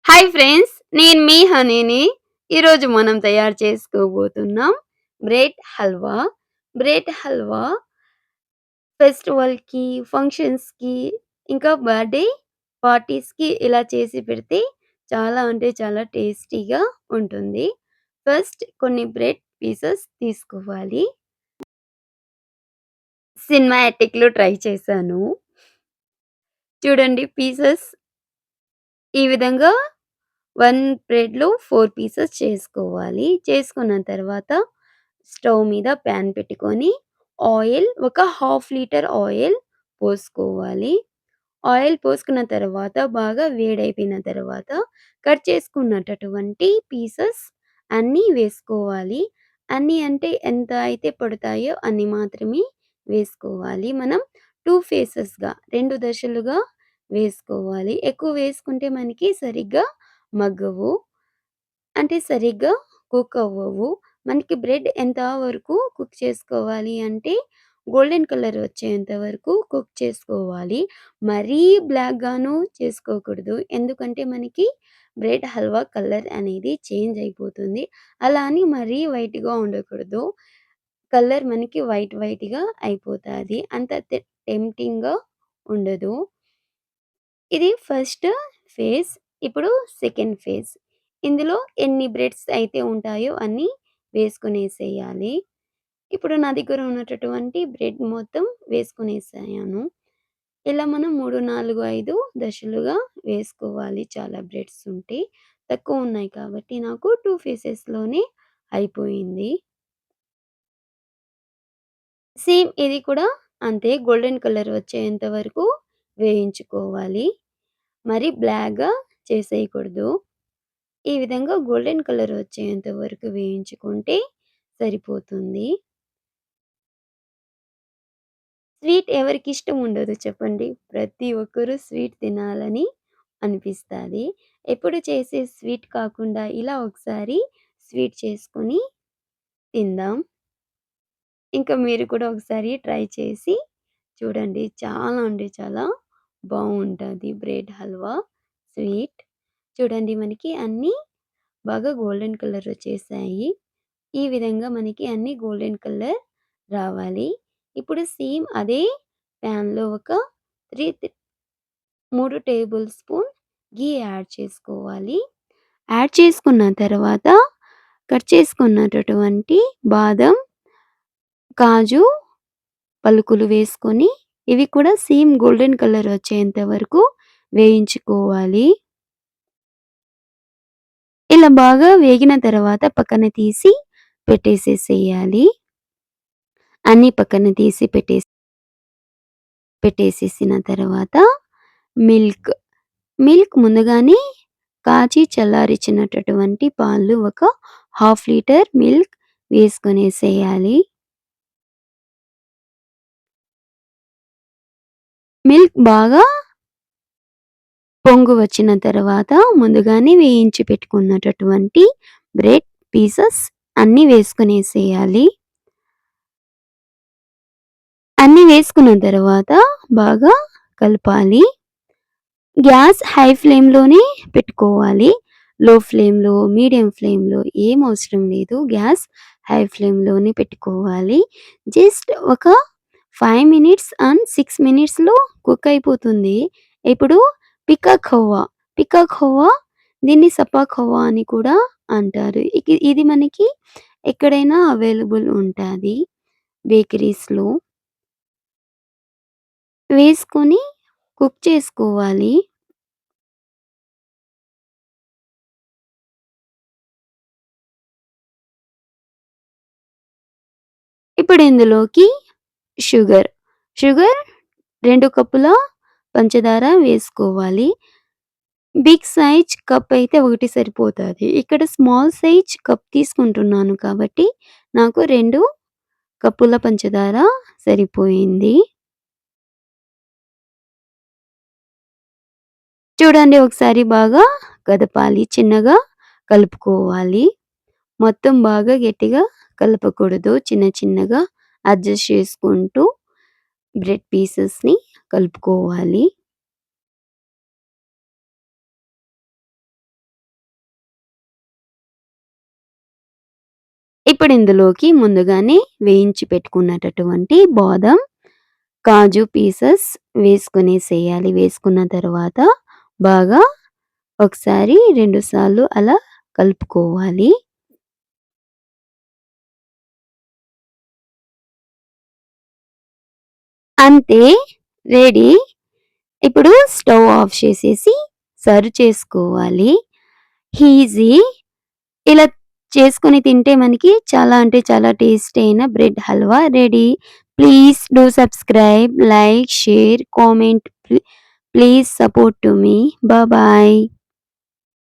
Hi friends! నేను మీ హనీని. ఈరోజు మనం తయారు చేసుకోబోతున్నాం బ్రెడ్ హల్వా. బ్రెడ్ హల్వా ఫెస్టివల్‌కి, ఫంక్షన్స్‌కి, ఇంకా బర్త్‌డే పార్టీస్‌కి ఇలా చేసి పెడితే చాలా అంటే చాలా టేస్టీగా ఉంటుంది. ఫస్ట్ కొన్ని బ్రెడ్ పీసెస్ తీసుకోవాలి. సినిమాటిక్‌లో ట్రై చేశాను. చూడండి పీసెస్ ఈ విధంగా 1 బ్రెడ్‌లో 4 పీసెస్ చేసుకోవాలి. చేసుకున్న తర్వాత స్టవ్ మీద పాన్ పెట్టుకొని ఒక హాఫ్ లీటర్ ఆయిల్ పోసుకోవాలి. ఆయిల్ పోసుకున్న తర్వాత బాగా వేడైపోయిన తర్వాత కట్ చేసుకున్నటటువంటి పీసెస్ అన్నీ వేసుకోవాలి. అన్నీ అంటే ఎంత అయితే పడతాయో అన్ని మాత్రమే వేసుకోవాలి. మనం 2 ఫేసెస్‌గా 2 దశలుగా వేసుకోవాలి. ఎక్కువ వేసుకుంటే మనకి సరిగ్గా మగ్గవు. అంటే సరిగ్గా కుక్ అవ్వవు. మనకి బ్రెడ్ ఎంత వరకు కుక్ చేసుకోవాలి అంటే గోల్డెన్ కలర్ వచ్చేంత వరకు కుక్ చేసుకోవాలి. మరీ బ్లాక్‌గాను చేసుకోకూడదు. ఎందుకంటే మనకి బ్రెడ్ హల్వా కలర్ అనేది చేంజ్ అయిపోతుంది. అలా అని మరీ వైట్‌గా ఉండకూడదు. కలర్ మనకి వైట్‌గా అయిపోతాది. అంత టెంప్టింగ్‌గా ఉండదు. ఇది ఫస్ట్ ఫేజ్. ఇప్పుడు సెకండ్ ఫేజ్. ఇందులో ఎన్ని బ్రెడ్స్ అయితే ఉంటాయో అన్నీ వేసుకొనేసేయాలి. ఇప్పుడు నా దగ్గర ఉన్నటటువంటి బ్రెడ్ మొత్తం వేసుకొనేసాను. ఇలా మనం 3, 4, 5 దశలుగా వేసుకోవాలి. చాలా బ్రెడ్స్ ఉంటే. తక్కువ ఉన్నాయి కాబట్టి నాకు 2 ఫేసెస్‌లోనే అయిపోయింది. సేమ్ ఇది కూడా అంతే గోల్డెన్ కలర్ వచ్చేంత వరకు వేయించుకోవాలి. మరి బ్లాక్‌గా చేసేయకూడదు. ఈ విధంగా గోల్డెన్ కలర్ వచ్చేంత వరకు వేయించుకుంటే సరిపోతుంది. స్వీట్ ఎవరికిష్టం ఉండదు చెప్పండి? ప్రతి ఒక్కరు స్వీట్ తినాలని అనిపిస్తాది. ఎప్పుడు చేసే స్వీట్ కాకుండా ఇలా ఒకసారి స్వీట్ చేసుకొని తిందాం. ఇంకా మీరు కూడా ఒకసారి ట్రై చేసి చూడండి. చాలా అంటే చాలా బావుంటది బ్రెడ్ హల్వా స్వీట్. చూడండి మనకి అన్నీ బాగా గోల్డెన్ కలర్ వచ్చేసాయి. ఈ విధంగా మనకి అన్నీ గోల్డెన్ కలర్ రావాలి. ఇప్పుడు సేమ్ అదే ప్యాన్‌లో ఒక 3 టేబుల్ స్పూన్ ఘీ యాడ్ చేసుకోవాలి. యాడ్ చేసుకున్న తర్వాత కట్ చేసుకున్నటటువంటి బాదం, కాజు పలుకులు వేసుకొని ఇవి కూడా సేమ్ గోల్డెన్ కలర్ వచ్చేంత వరకు వేయించుకోవాలి. ఇలా బాగా వేగిన తర్వాత పక్కన తీసి పెట్టేసేసేయాలి. అన్నీ పక్కన తీసి పెట్టేసేసిన తర్వాత మిల్క్, మిల్క్ ముందుగానే కాచి చల్లారిచ్చినటటువంటి పాలు ఒక హాఫ్ లీటర్ మిల్క్ వేసుకొనేసేయాలి. మిల్క్ బాగా పొంగు వచ్చిన తర్వాత ముందుగానే వేయించి పెట్టుకున్నటటువంటి బ్రెడ్ పీసెస్ అన్నీ వేసుకొనేసేయాలి. అన్నీ వేసుకున్న తర్వాత బాగా కలపాలి. గ్యాస్ హై ఫ్లేమ్‌లోనే పెట్టుకోవాలి. లో ఫ్లేమ్‌లో, మీడియం ఫ్లేమ్‌లో ఏం అవసరం లేదు. గ్యాస్ హై ఫ్లేమ్‌లోనే పెట్టుకోవాలి. జస్ట్ ఒక 5 మినిట్స్ అండ్ 6 మినిట్స్‌లో కుక్ అయిపోతుంది. ఇప్పుడు పికా ఖోవా, పికా ఖోవా దీన్ని సపా ఖోవా అని కూడా అంటారు. ఇది మనకి ఎక్కడైనా అవైలబుల్ ఉంటాది బేకరీస్‌లో. వేసుకొని కుక్ చేసుకోవాలి. ఇప్పుడు ఇందులోకి షుగర్, షుగర్ 2 కప్పుల పంచదార వేసుకోవాలి. బిగ్ సైజ్ కప్ అయితే ఒకటి సరిపోతాది. ఇక్కడ స్మాల్ సైజ్ కప్ తీసుకుంటున్నాను కాబట్టి నాకు 2 కప్పుల పంచదార సరిపోయింది. చూడండి ఒకసారి బాగా కదపాలి. చిన్నగా కలుపుకోవాలి. మొత్తం బాగా గట్టిగా కలపకూడదు. చిన్న చిన్నగా అడ్జస్ట్ చేసుకుంటూ బ్రెడ్ పీసెస్‌ని కలుపుకోవాలి. ఇప్పుడు ఇందులోకి ముందుగానే వేయించి పెట్టుకున్నటటువంటి బాదం, కాజు పీసెస్ వేసుకొనేసేయాలి. వేసుకున్న తర్వాత బాగా ఒకసారి 2 సార్లు అలా కలుపుకోవాలి. అంతే, రెడీ. ఇప్పుడు స్టవ్ ఆఫ్ చేసేసి సర్వ్ చేసుకోవాలి. ఈజీ. ఇలా చేసుకొని తింటే మనకి చాలా అంటే చాలా టేస్టీ అయిన bread halwa ready. Please do subscribe, like, share, comment. Please support to me. Bye.